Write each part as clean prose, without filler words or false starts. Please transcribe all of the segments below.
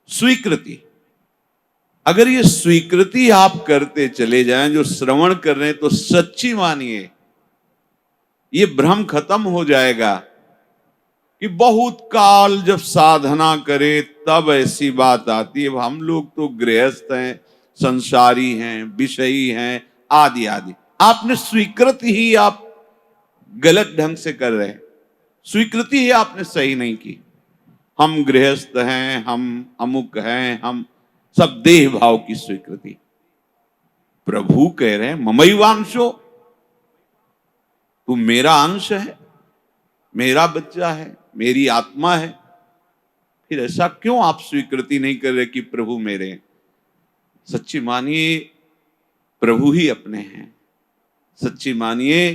स्वीकृति। अगर ये स्वीकृति आप करते चले जाएं, जो श्रवण कर रहे हैं, तो सच्ची मानिए ये भ्रम खत्म हो जाएगा कि बहुत काल जब साधना करे तब ऐसी बात आती है। हम लोग तो गृहस्थ हैं, संसारी हैं, विषयी हैं, आदि आदि। आपने स्वीकृति ही आप गलत ढंग से कर रहे हैं, स्वीकृति ही आपने सही नहीं की। हम गृहस्थ हैं, हम अमुक हैं, हम सब देह भाव की स्वीकृति। प्रभु कह रहे हैं ममैवांशो, तू मेरा अंश है, मेरा बच्चा है, मेरी आत्मा है। फिर ऐसा क्यों आप स्वीकृति नहीं कर रहे कि प्रभु मेरे हैं? सच्ची मानिए प्रभु ही अपने हैं, सच्ची मानिए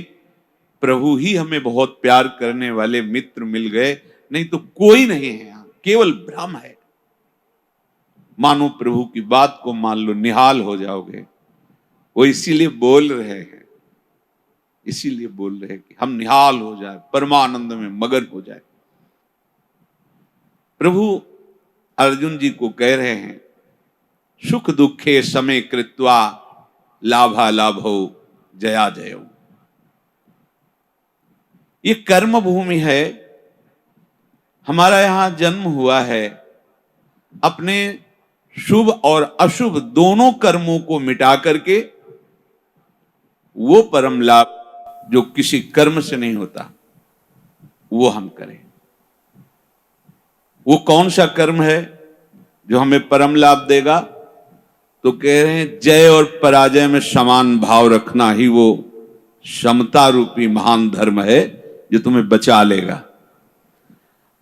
प्रभु ही हमें बहुत प्यार करने वाले मित्र मिल गए, नहीं तो कोई नहीं है यहां, केवल भ्रम है। मानो प्रभु की बात को मान लो, निहाल हो जाओगे। वो इसीलिए बोल रहे हैं, इसीलिए बोल रहे हैं कि हम निहाल हो जाए, परमानंद में मगन हो जाए। प्रभु अर्जुन जी को कह रहे हैं सुख दुखे समय कृत्वा लाभा लाभो जया जयो। ये कर्म भूमि है, हमारा यहां जन्म हुआ है। अपने शुभ और अशुभ दोनों कर्मों को मिटा करके वो परम लाभ जो किसी कर्म से नहीं होता वो हम करें। वो कौन सा कर्म है जो हमें परम लाभ देगा? तो कह रहे हैं जय और पराजय में समान भाव रखना ही वो समता रूपी महान धर्म है जो तुम्हें बचा लेगा।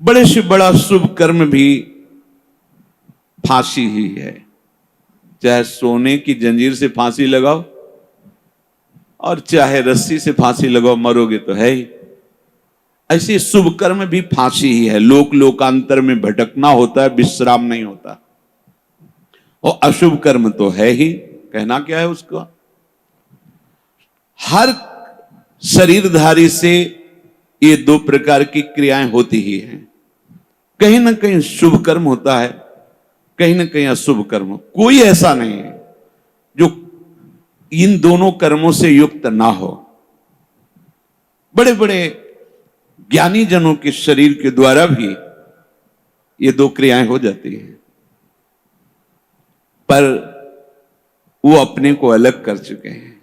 बड़े से बड़ा शुभ कर्म भी फांसी ही है। चाहे सोने की जंजीर से फांसी लगाओ और चाहे रस्सी से फांसी लगाओ, मरोगे तो है ही। ऐसे शुभ कर्म भी फांसी ही है। लोक लोकांतर में भटकना होता है, विश्राम नहीं होता। और अशुभ कर्म तो है ही, कहना क्या है उसको। हर शरीरधारी से ये दो प्रकार की क्रियाएं होती ही हैं। कहीं ना कहीं शुभ कर्म होता है, कहीं ना कहीं अशुभ कर्म। कोई ऐसा नहीं है जो इन दोनों कर्मों से युक्त ना हो। बड़े बड़े ज्ञानी जनों के शरीर के द्वारा भी ये दो क्रियाएं हो जाती हैं, पर वो अपने को अलग कर चुके हैं।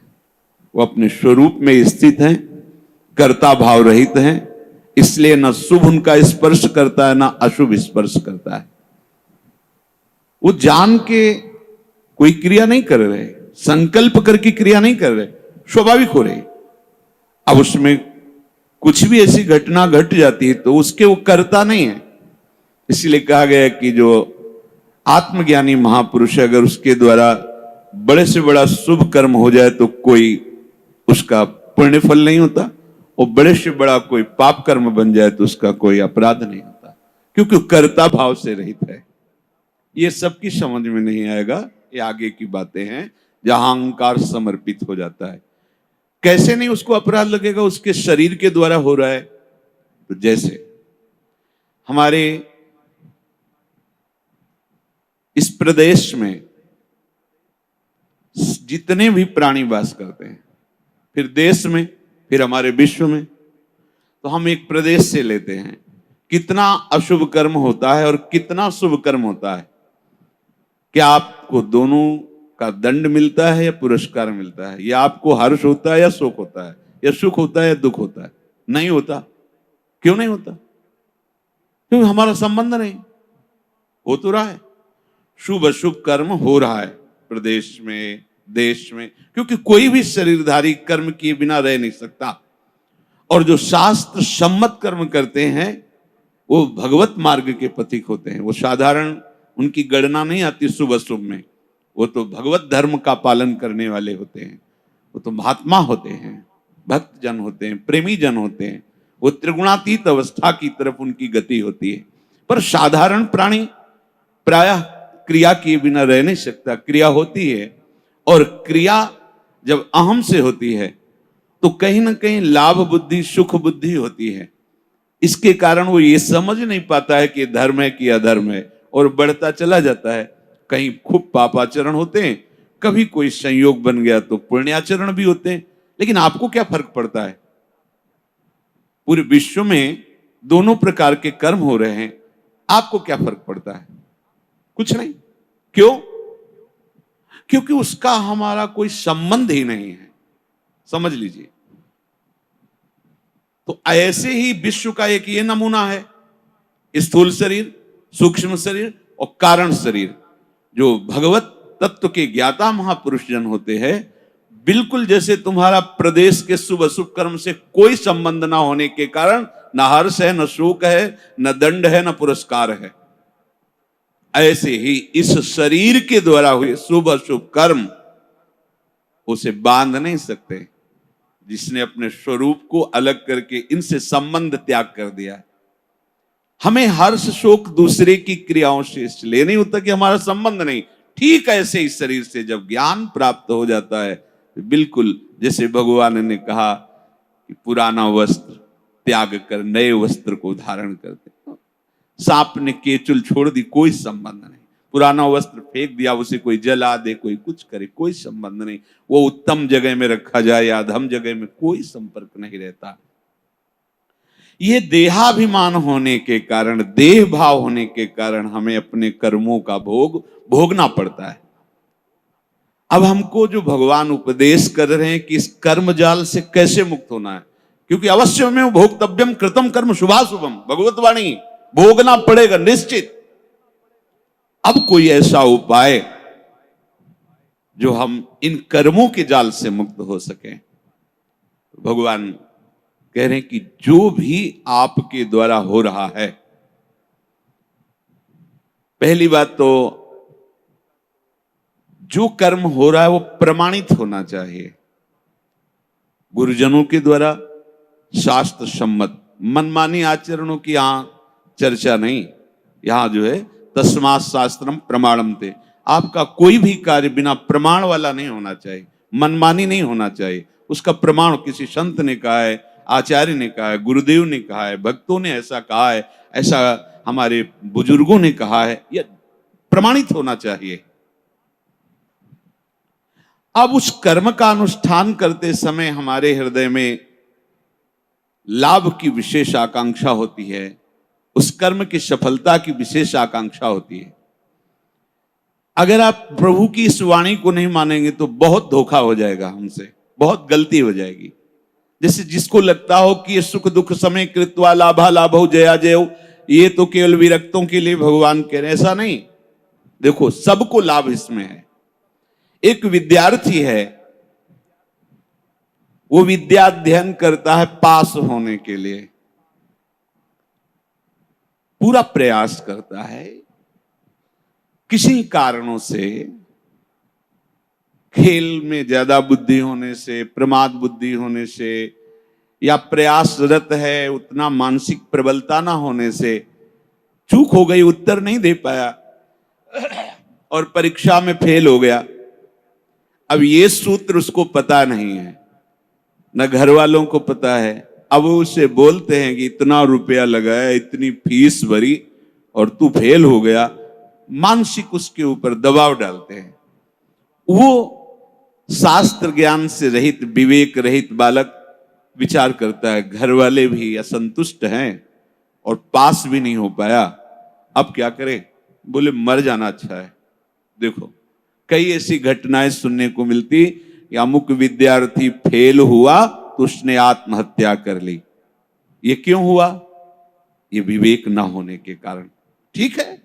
वो अपने स्वरूप में स्थित हैं, कर्ता भाव रहित हैं, इसलिए न शुभ उनका स्पर्श करता है, न अशुभ स्पर्श करता है। वो जान के कोई क्रिया नहीं कर रहे, संकल्प करके क्रिया नहीं कर रहे, स्वाभाविक हो रही। अब उसमें कुछ भी ऐसी घटना घट जाती है तो उसके वो करता नहीं है। इसीलिए कहा गया है कि जो आत्मज्ञानी महापुरुष है, अगर उसके द्वारा बड़े से बड़ा शुभ कर्म हो जाए तो कोई उसका पुण्य फल नहीं होता, और बड़े से बड़ा कोई पाप कर्म बन जाए तो उसका कोई अपराध नहीं होता, क्योंकि कर्ता भाव से रहित है। ये सबकी समझ में नहीं आएगा, ये आगे की बातें हैं जहां अहंकार समर्पित हो जाता है। कैसे नहीं उसको अपराध लगेगा? उसके शरीर के द्वारा हो रहा है। तो जैसे हमारे इस प्रदेश में जितने भी प्राणी वास करते हैं, फिर देश में, फिर हमारे विश्व में, तो हम एक प्रदेश से लेते हैं, कितना अशुभ कर्म होता है और कितना शुभ कर्म होता है। क्या आपको दोनों का दंड मिलता है या पुरस्कार मिलता है? या आपको हर्ष होता है या शोक होता है? या सुख होता है या दुख होता है? नहीं होता। क्यों नहीं होता? क्योंकि हमारा संबंध नहीं। हो तो रहा है, शुभ अशुभ कर्म हो रहा है प्रदेश में, देश में, क्योंकि कोई भी शरीरधारी कर्म किए बिना रह नहीं सकता। और जो शास्त्र सम्मत कर्म करते हैं वो भगवत मार्ग के पथिक होते हैं। वो साधारण उनकी गणना नहीं आती शुभ अशुभ में, वो तो भगवत धर्म का पालन करने वाले होते हैं। वो तो महात्मा होते हैं, भक्त जन होते हैं, प्रेमी जन होते हैं। वो त्रिगुणातीत अवस्था की तरफ उनकी गति होती है। पर साधारण प्राणी प्रायः क्रिया किए बिना रह नहीं सकता। क्रिया होती है, और क्रिया जब अहम से होती है तो कहीं ना कहीं लाभ बुद्धि, सुख बुद्धि होती है। इसके कारण वो ये समझ नहीं पाता है कि धर्म है कि अधर्म है। और बढ़ता चला जाता है। कहीं खूब पापाचरण होते हैं, कभी कोई संयोग बन गया तो पुण्याचरण भी होते हैं। लेकिन आपको क्या फर्क पड़ता है? पूरे विश्व में दोनों प्रकार के कर्म हो रहे हैं, आपको क्या फर्क पड़ता है? कुछ नहीं। क्यों? क्योंकि उसका हमारा कोई संबंध ही नहीं है। समझ लीजिए। तो ऐसे ही विश्व का एक ये नमूना है, स्थूल शरीर, सूक्ष्म शरीर और कारण शरीर। जो भगवत तत्व के ज्ञाता महापुरुष जन होते हैं, बिल्कुल जैसे तुम्हारा प्रदेश के शुभ अशुभ कर्म से कोई संबंध ना होने के कारण न हर्ष है, न शोक है, न दंड है, न पुरस्कार है, ऐसे ही इस शरीर के द्वारा हुए शुभ अशुभ कर्म उसे बांध नहीं सकते। जिसने अपने स्वरूप को अलग करके इनसे संबंध त्याग कर दिया है। हमें हर्ष शोक दूसरे की क्रियाओं से इसलिए नहीं होता कि हमारा संबंध नहीं। ठीक ऐसे इस शरीर से जब ज्ञान प्राप्त हो जाता है, बिल्कुल जैसे भगवान ने कहा कि पुराना वस्त्र त्याग कर नए वस्त्र को धारण करते। सांप ने केचुल छोड़ दी, कोई संबंध नहीं। पुराना वस्त्र फेंक दिया, उसे कोई जला दे, कोई कुछ करे, कोई संबंध नहीं। वो उत्तम जगह में रखा जाए या अधम जगह में, कोई संपर्क नहीं रहता। ये देहाभिमान होने के कारण, देह भाव होने के कारण हमें अपने कर्मों का भोग भोगना पड़ता है। अब हमको जो भगवान उपदेश कर रहे हैं कि इस कर्म जाल से कैसे मुक्त होना है, क्योंकि अवश्य में भोक्तव्यम कृतम कर्म शुभाशुभम, भगवत वाणी, भोगना पड़ेगा निश्चित। अब कोई ऐसा उपाय जो हम इन कर्मों के जाल से मुक्त हो सके। भगवान कह रहे हैं कि जो भी आपके द्वारा हो रहा है, पहली बात तो जो कर्म हो रहा है वो प्रमाणित होना चाहिए, गुरुजनों के द्वारा शास्त्र सम्मत। मनमानी आचरणों की यहां चर्चा नहीं। यहां जो है तस्मात् शास्त्रम प्रमाणम ते, आपका कोई भी कार्य बिना प्रमाण वाला नहीं होना चाहिए, मनमानी नहीं होना चाहिए। उसका प्रमाण किसी संत ने कहा है, आचार्य ने कहा है, गुरुदेव ने कहा है, भक्तों ने ऐसा कहा है, ऐसा हमारे बुजुर्गों ने कहा है, यह प्रमाणित होना चाहिए। अब उस कर्म का अनुष्ठान करते समय हमारे हृदय में लाभ की विशेष आकांक्षा होती है, उस कर्म की सफलता की विशेष आकांक्षा होती है। अगर आप प्रभु की इस वाणी को नहीं मानेंगे तो बहुत धोखा हो जाएगा हमसे, बहुत गलती हो जाएगी। जैसे जिसको लगता हो कि ये सुख दुख समय कृत्वा लाभा लाभो जया जयो, ये तो केवल विरक्तों के लिए भगवान कह रहे हैं, ऐसा नहीं। देखो सबको लाभ इसमें है। एक विद्यार्थी है, वो विद्या अध्ययन करता है पास होने के लिए, पूरा प्रयास करता है। किसी कारणों से, खेल में ज्यादा बुद्धि होने से, प्रमाद बुद्धि होने से, या प्रयासरत है उतना मानसिक प्रबलता ना होने से चूक हो गई, उत्तर नहीं दे पाया और परीक्षा में फेल हो गया। अब ये सूत्र उसको पता नहीं है, न घर वालों को पता है। अब उसे बोलते हैं कि इतना रुपया लगाया, इतनी फीस भरी और तू फेल हो गया। मानसिक उसके ऊपर दबाव डालते हैं। वो शास्त्र ज्ञान से रहित, विवेक रहित बालक विचार करता है, घर वाले भी असंतुष्ट हैं और पास भी नहीं हो पाया, अब क्या करें? बोले मर जाना अच्छा है। देखो कई ऐसी घटनाएं सुनने को मिलती कि अमुक विद्यार्थी फेल हुआ तो उसने आत्महत्या कर ली। ये क्यों हुआ? ये विवेक ना होने के कारण। ठीक है,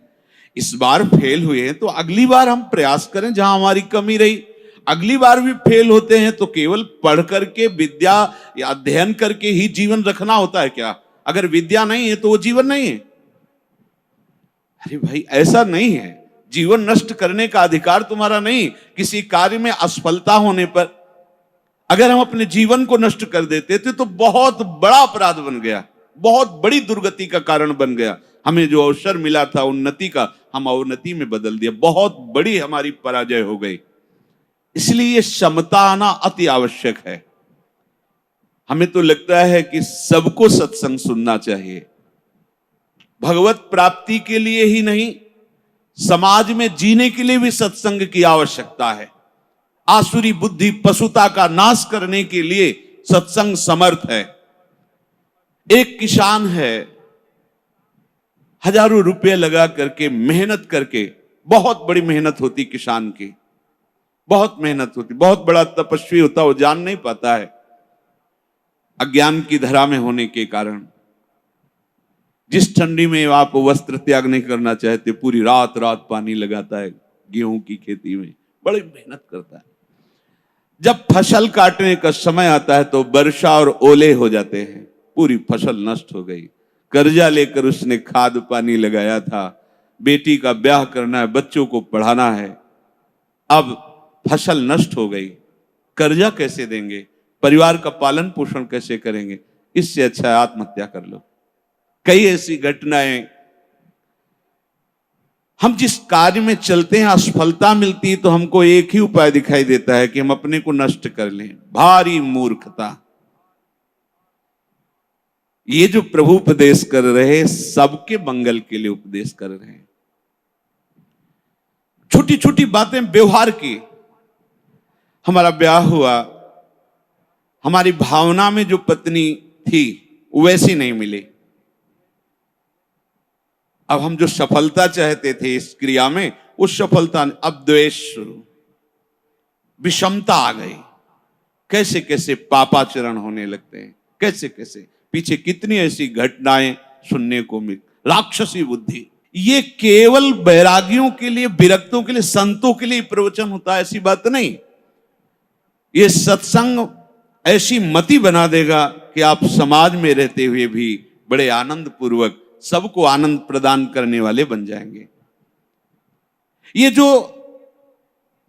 इस बार फेल हुए हैं तो अगली बार हम प्रयास करें, जहां हमारी कमी रही। अगली बार भी फेल होते हैं तो केवल पढ़ करके, विद्या या अध्ययन करके ही जीवन रखना होता है क्या? अगर विद्या नहीं है तो वो जीवन नहीं है। अरे भाई ऐसा नहीं है, जीवन नष्ट करने का अधिकार तुम्हारा नहीं। किसी कार्य में असफलता होने पर अगर हम अपने जीवन को नष्ट कर देते थे तो बहुत बड़ा अपराध बन गया, बहुत बड़ी दुर्गति का कारण बन गया। हमें जो अवसर मिला था उन्नति का, हम अवनति में बदल दिया, बहुत बड़ी हमारी पराजय हो गई। इसलिए समता आना अति आवश्यक है। हमें तो लगता है कि सबको सत्संग सुनना चाहिए, भगवत प्राप्ति के लिए ही नहीं, समाज में जीने के लिए भी सत्संग की आवश्यकता है। आसुरी बुद्धि पशुता का नाश करने के लिए सत्संग समर्थ है। एक किसान है, हजारों रुपए लगा करके मेहनत करके, बहुत बड़ी मेहनत होती किसान की, बहुत मेहनत होती, बहुत बड़ा तपस्वी होता, वो जान नहीं पाता है अज्ञान की धरा में होने के कारण। जिस ठंडी में आप वस्त्र त्याग नहीं करना चाहते, पूरी रात रात पानी लगाता है गेहूं की खेती में, बड़ी मेहनत करता है। जब फसल काटने का समय आता है तो वर्षा और ओले हो जाते हैं, पूरी फसल नष्ट हो गई। कर्जा लेकर उसने खाद पानी लगाया था, बेटी का ब्याह करना है, बच्चों को पढ़ाना है, अब फसल नष्ट हो गई, कर्जा कैसे देंगे, परिवार का पालन पोषण कैसे करेंगे? इससे अच्छा है आत्महत्या कर लो। कई ऐसी घटनाएं, हम जिस कार्य में चलते हैं असफलता मिलती है तो हमको एक ही उपाय दिखाई देता है कि हम अपने को नष्ट कर लें। भारी मूर्खता। ये जो प्रभु उपदेश कर रहे, सबके मंगल के लिए उपदेश कर रहे हैं। छोटी छोटी बातें व्यवहार की। हमारा ब्याह हुआ, हमारी भावना में जो पत्नी थी वैसी नहीं मिली। अब हम जो सफलता चाहते थे इस क्रिया में, उस सफलता, अब द्वेष शुरू, विषमता आ गई। कैसे कैसे पापाचरण होने लगते हैं, कैसे कैसे पीछे कितनी ऐसी घटनाएं सुनने को मिल। राक्षसी बुद्धि। ये केवल बैरागियों के लिए, विरक्तों के लिए, संतों के लिए प्रवचन होता है, ऐसी बात नहीं। ये सत्संग ऐसी मति बना देगा कि आप समाज में रहते हुए भी बड़े आनंद पूर्वक सबको आनंद प्रदान करने वाले बन जाएंगे। ये जो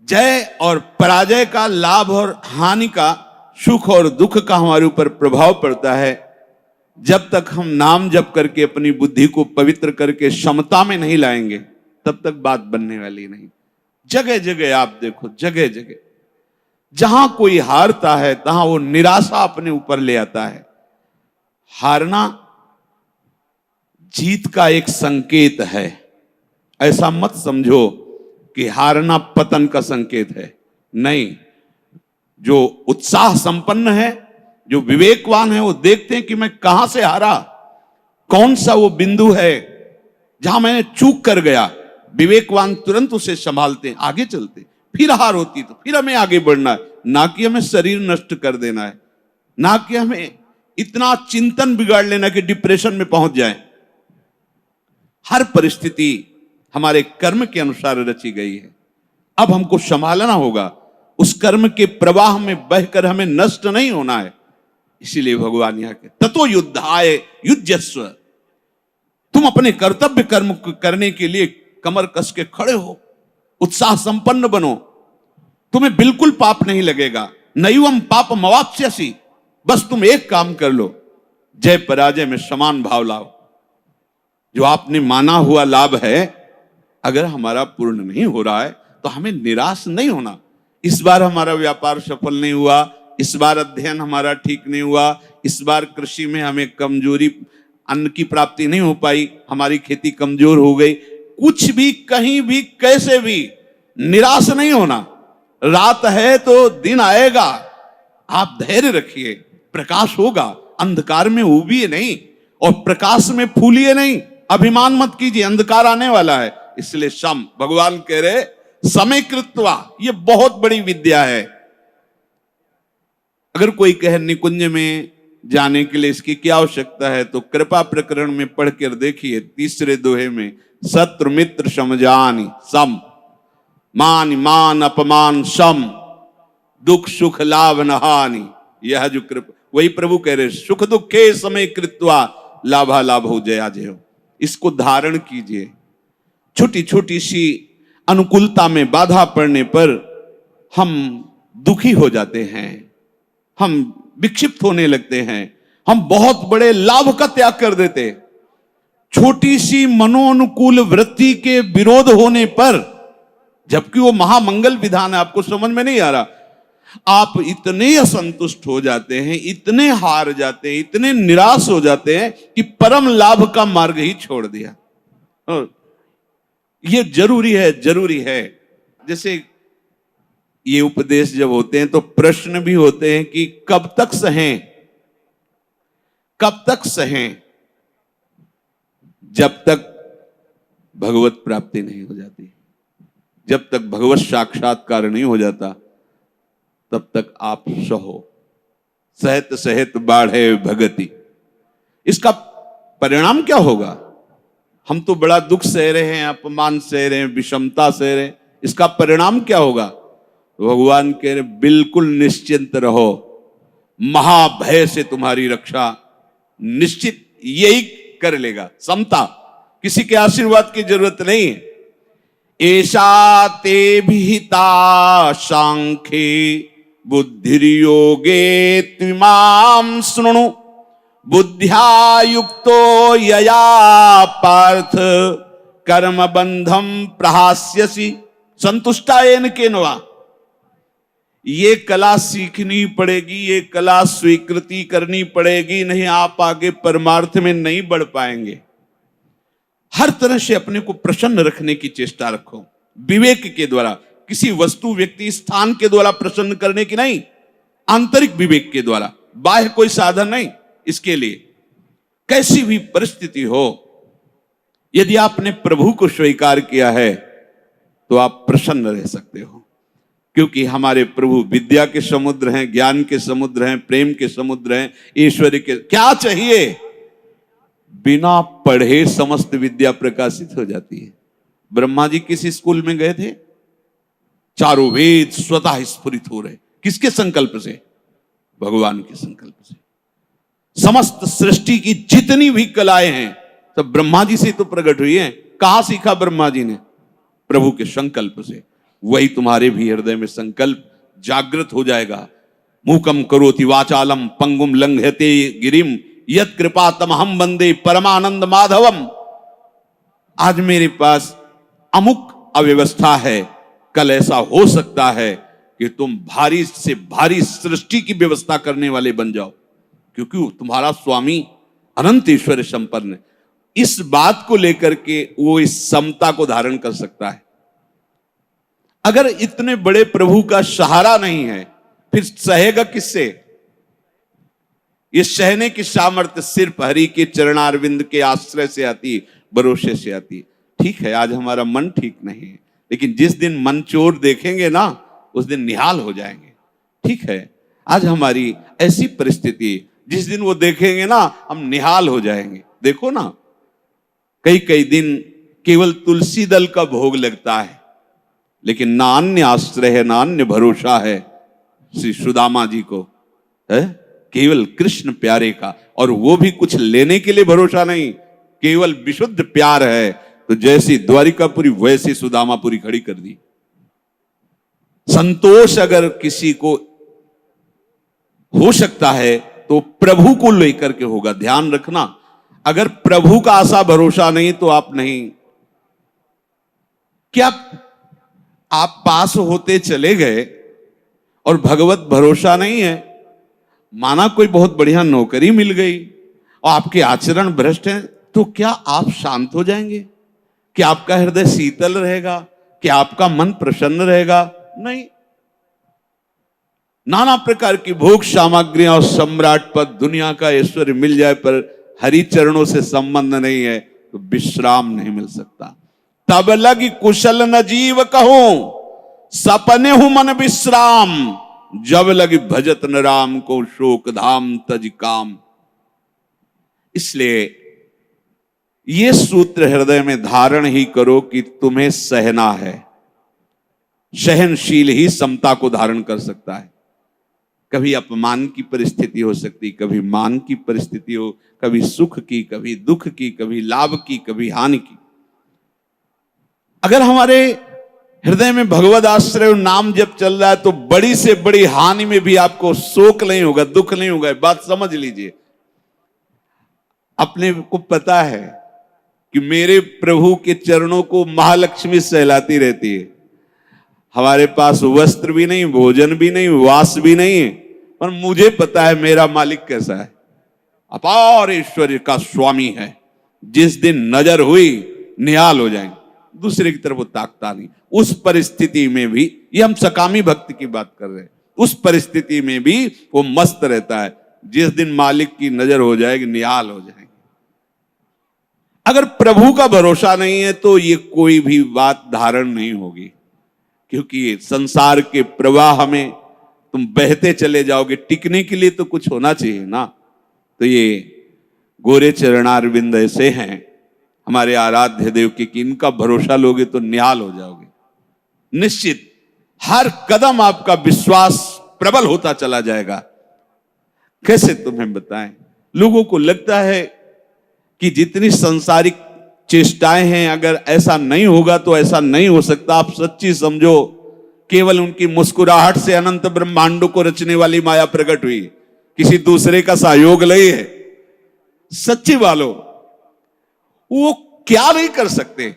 जय और पराजय का, लाभ और हानि का, सुख और दुख का हमारे ऊपर प्रभाव पड़ता है, जब तक हम नाम जप करके अपनी बुद्धि को पवित्र करके समता में नहीं लाएंगे, तब तक बात बनने वाली नहीं। जगह जगह आप देखो, जगह जगह जहां कोई हारता है तहां वो निराशा अपने ऊपर ले आता है। हारना जीत का एक संकेत है। ऐसा मत समझो कि हारना पतन का संकेत है, नहीं। जो उत्साह संपन्न है, जो विवेकवान है, वो देखते हैं कि मैं कहां से हारा, कौन सा वो बिंदु है जहां मैंने चूक कर गया। विवेकवान तुरंत उसे संभालते हैं, आगे चलते हैं। फिर हार होती तो फिर हमें आगे बढ़ना है, ना कि हमें शरीर नष्ट कर देना है, ना कि हमें इतना चिंतन बिगाड़ लेना कि डिप्रेशन में पहुंच जाए। हर परिस्थिति हमारे कर्म के अनुसार रची गई है। अब हमको संभालना होगा, उस कर्म के प्रवाह में बहकर हमें नष्ट नहीं होना है। इसीलिए भगवान यहां के ततो युद्धाय युज्यस्व। तुम अपने कर्तव्य कर्म करने के लिए कमर कस के खड़े हो, उत्साह संपन्न बनो, तुम्हें बिल्कुल पाप नहीं लगेगा। नैवम पाप मवाप्स्यसि। बस तुम एक काम कर लो, जय पराजय में समान भाव लाओ। जो आपने माना हुआ लाभ है, अगर हमारा पूर्ण नहीं हो रहा है तो हमें निराश नहीं होना। इस बार हमारा व्यापार सफल नहीं हुआ, इस बार अध्ययन हमारा ठीक नहीं हुआ, इस बार कृषि में हमें कमजोरी, अन्न की प्राप्ति नहीं हो पाई, हमारी खेती कमजोर हो गई, कुछ भी, कहीं भी, कैसे भी निराश नहीं होना। रात है तो दिन आएगा, आप धैर्य रखिए, प्रकाश होगा। अंधकार में उबिए नहीं और प्रकाश में फूलिए नहीं। अभिमान मत कीजिए, अंधकार आने वाला है। इसलिए सम, भगवान कह रहे समय कृत्वा, ये बहुत बड़ी विद्या है। अगर कोई कहे निकुंज में जाने के लिए इसकी क्या आवश्यकता है, तो कृपा प्रकरण में पढ़कर देखिए, तीसरे दोहे में, शत्रु मित्र समझानी सम, मान मान अपमान सम, दुख सुख लाभ नहानी। यह जो कृपा, वही प्रभु कह रहे, सुख दुखे समय कृत्वा लाभा लाभ हो जया जय हो। इसको धारण कीजिए। छोटी छोटी सी अनुकूलता में बाधा पड़ने पर हम दुखी हो जाते हैं, हम विक्षिप्त होने लगते हैं, हम बहुत बड़े लाभ का त्याग कर देते। छोटी सी मनोनुकूल वृत्ति के विरोध होने पर, जबकि वो महामंगल विधान है, आपको समझ में नहीं आ रहा, आप इतने असंतुष्ट हो जाते हैं, इतने हार जाते हैं, इतने निराश हो जाते हैं कि परम लाभ का मार्ग ही छोड़ दिया। और ये जरूरी है, जरूरी है। जैसे ये उपदेश जब होते हैं तो प्रश्न भी होते हैं कि कब तक सहें, कब तक सहें? जब तक भगवत प्राप्ति नहीं हो जाती, जब तक भगवत साक्षात्कार नहीं हो जाता, तब तक आप सहो। सहत सहत बाढ़े भगति। इसका परिणाम क्या होगा? हम तो बड़ा दुख सह रहे हैं, अपमान सह रहे हैं, विषमता सह रहे हैं, इसका परिणाम क्या होगा? भगवान कह रहे बिल्कुल निश्चिंत रहो, महाभय से तुम्हारी रक्षा निश्चित यही कर लेगा। समता, किसी के आशीर्वाद की जरूरत नहीं है। ऐसा ते विहिता सांख्ये बुद्धिर्योगे त्विमां शृणु बुद्ध्या युक्तो यया पार्थ कर्म बंधम प्रहास्यसि संतुष्टायेन केनवा। ये कला सीखनी पड़ेगी, ये कला स्वीकृति करनी पड़ेगी, नहीं आप आगे परमार्थ में नहीं बढ़ पाएंगे। हर तरह से अपने को प्रसन्न रखने की चेष्टा रखो, विवेक के द्वारा, किसी वस्तु व्यक्ति स्थान के द्वारा प्रसन्न करने की नहीं, आंतरिक विवेक के द्वारा, बाह्य कोई साधन नहीं। इसके लिए कैसी भी परिस्थिति हो, यदि आपने प्रभु को स्वीकार किया है तो आप प्रसन्न रह सकते हो, क्योंकि हमारे प्रभु विद्या के समुद्र हैं, ज्ञान के समुद्र हैं, प्रेम के समुद्र हैं, ईश्वर के। क्या चाहिए? बिना पढ़े समस्त विद्या प्रकाशित हो जाती है। ब्रह्मा जी किस स्कूल में गए थे? चारों वेद स्वतः स्फुरित हो रहे। किसके संकल्प से? भगवान के संकल्प से। समस्त सृष्टि की जितनी भी कलाएं हैं सब ब्रह्मा जी से तो प्रकट हुई हैं। कहां सीखा ब्रह्मा जी ने? प्रभु के संकल्प से। वही तुम्हारे भी हृदय में संकल्प जागृत हो जाएगा। मूकम करोति वाचालम पंगुम लंघयते गिरिम यत् कृपा तमहम वंदे परमानंद माधवम। आज मेरे पास अमुक अव्यवस्था है, कल ऐसा हो सकता है कि तुम भारी से भारी सृष्टि की व्यवस्था करने वाले बन जाओ, क्योंकि तुम्हारा स्वामी अनंत ईश्वर संपन्न है। इस बात को लेकर के वो इस समता को धारण कर सकता है। अगर इतने बड़े प्रभु का सहारा नहीं है, फिर सहेगा किससे? ये सहने की सामर्थ्य सिर्फ हरि के चरणारविंद के आश्रय से आती, भरोसे से आती। ठीक है, आज हमारा मन ठीक नहीं है, लेकिन जिस दिन मन चोर देखेंगे ना, उस दिन निहाल हो जाएंगे। ठीक है, आज हमारी ऐसी परिस्थिति, जिस दिन वो देखेंगे ना, हम निहाल हो जाएंगे। देखो ना, कई कई दिन केवल तुलसी दल का भोग लगता है, लेकिन ना अन्य आश्रय है, ना अन्य भरोसा है श्री सुदामा जी को, है केवल कृष्ण प्यारे का। और वो भी कुछ लेने के लिए भरोसा नहीं, केवल विशुद्ध प्यार है। तो जैसी द्वारिकापुरी वैसी सुदामापुरी खड़ी कर दी। संतोष अगर किसी को हो सकता है तो प्रभु को लेकर के होगा। ध्यान रखना, अगर प्रभु का आशा भरोसा नहीं तो आप नहीं। क्या आप पास होते चले गए और भगवत भरोसा नहीं है? माना कोई बहुत बढ़िया नौकरी मिल गई और आपके आचरण भ्रष्ट हैं, तो क्या आप शांत हो जाएंगे? क्या आपका हृदय शीतल रहेगा? क्या आपका मन प्रसन्न रहेगा? नहीं। नाना प्रकार की भोग सामग्रियां और सम्राट पद, दुनिया का ऐश्वर्य मिल जाए, पर हरि चरणों से संबंध नहीं है तो विश्राम नहीं मिल सकता। तब लगी कुशल न जीव कहूं, सपने हूं मन विश्राम, जब लगी भजत न राम को, शोक धाम तज काम। इसलिए ये सूत्र हृदय में धारण ही करो कि तुम्हें सहना है। सहनशील ही समता को धारण कर सकता है। कभी अपमान की परिस्थिति हो सकती, कभी मान की परिस्थिति हो, कभी सुख की, कभी दुख की, कभी लाभ की, कभी हानि की। अगर हमारे हृदय में भगवद आश्रय और नाम जब चल रहा है तो बड़ी से बड़ी हानि में भी आपको शोक नहीं होगा, दुख नहीं होगा। बात समझ लीजिए। अपने को पता है कि मेरे प्रभु के चरणों को महालक्ष्मी सहलाती रहती है। हमारे पास वस्त्र भी नहीं, भोजन भी नहीं, वास भी नहीं है, पर मुझे पता है मेरा मालिक कैसा है। अपार ऐश्वर्य का स्वामी है। जिस दिन नजर हुई निहाल हो जाएंगे। दूसरे की तरफ वो ताकता नहीं। उस परिस्थिति में भी, ये हम सकामी भक्ति की बात कर रहे हैं, उस परिस्थिति में भी वो मस्त रहता है। जिस दिन मालिक की नजर हो जाएगी, निहाल हो जाएगी। अगर प्रभु का भरोसा नहीं है तो ये कोई भी बात धारण नहीं होगी, क्योंकि संसार के प्रवाह में तुम बहते चले जाओगे, टिकने के लिए तो कुछ होना चाहिए ना। तो ये गोरे चरणारविंद ऐसे हैं हमारे आराध्य देव के, कि इनका भरोसा लोगे तो निहाल हो जाओगे। निश्चित हर कदम आपका विश्वास प्रबल होता चला जाएगा। कैसे तुम्हें बताएं, लोगों को लगता है कि जितनी सांसारिक चेष्टाएं हैं, अगर ऐसा नहीं होगा तो ऐसा नहीं हो सकता। आप सच्ची समझो, केवल उनकी मुस्कुराहट से अनंत ब्रह्मांडों को रचने वाली माया प्रकट हुई, किसी दूसरे का सहयोग नहीं है। सच्ची वालों, वो क्या नहीं कर सकते।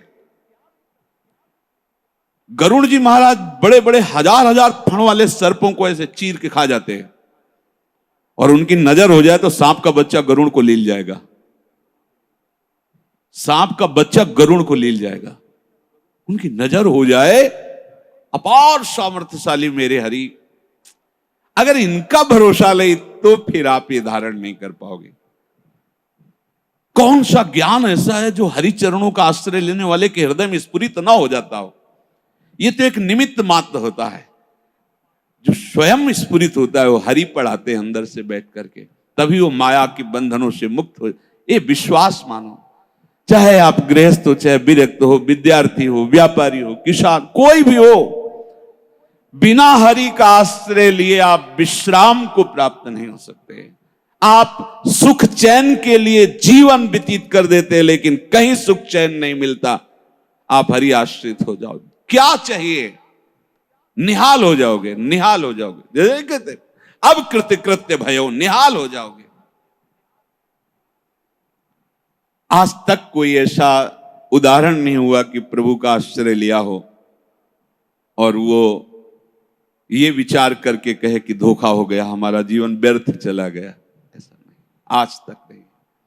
गरुड़ जी महाराज बड़े बड़े हजार हजार फण वाले सर्पों को ऐसे चीर के खा जाते हैं, और उनकी नजर हो जाए तो सांप का बच्चा गरुड़ को लील जाएगा। सांप का बच्चा गरुड़ को लील जाएगा, उनकी नजर हो जाए। अपार सामर्थ्यशाली मेरे हरि, अगर इनका भरोसा नहीं तो फिर आप ये धारण नहीं कर पाओगे। कौन सा ज्ञान ऐसा है जो हरि चरणों का आश्रय लेने वाले के हृदय में स्फुरित ना हो जाता हो। ये तो एक निमित्त मात्र होता है, जो स्वयं स्फुरित होता है वो हरि पढ़ाते हैं अंदर से बैठ करके, तभी वो माया के बंधनों से मुक्त हो। ये विश्वास मानो, चाहे आप गृहस्थ हो, चाहे विरक्त हो, विद्यार्थी हो, व्यापारी हो, किसान, कोई भी हो, बिना हरि का आश्रय लिए आप विश्राम को प्राप्त नहीं हो सकते। आप सुख चैन के लिए जीवन व्यतीत कर देते, लेकिन कहीं सुख चैन नहीं मिलता। आप हरि आश्रित हो जाओ, क्या चाहिए, निहाल हो जाओगे, निहाल हो जाओगे। जैसे कहते अब कृत्य कृत्य भयो, निहाल हो जाओगे। आज तक कोई ऐसा उदाहरण नहीं हुआ कि प्रभु का आश्रय लिया हो और वो ये विचार करके कहे कि धोखा हो गया, हमारा जीवन व्यर्थ चला गया। ऐसा नहीं, आज तक नहीं।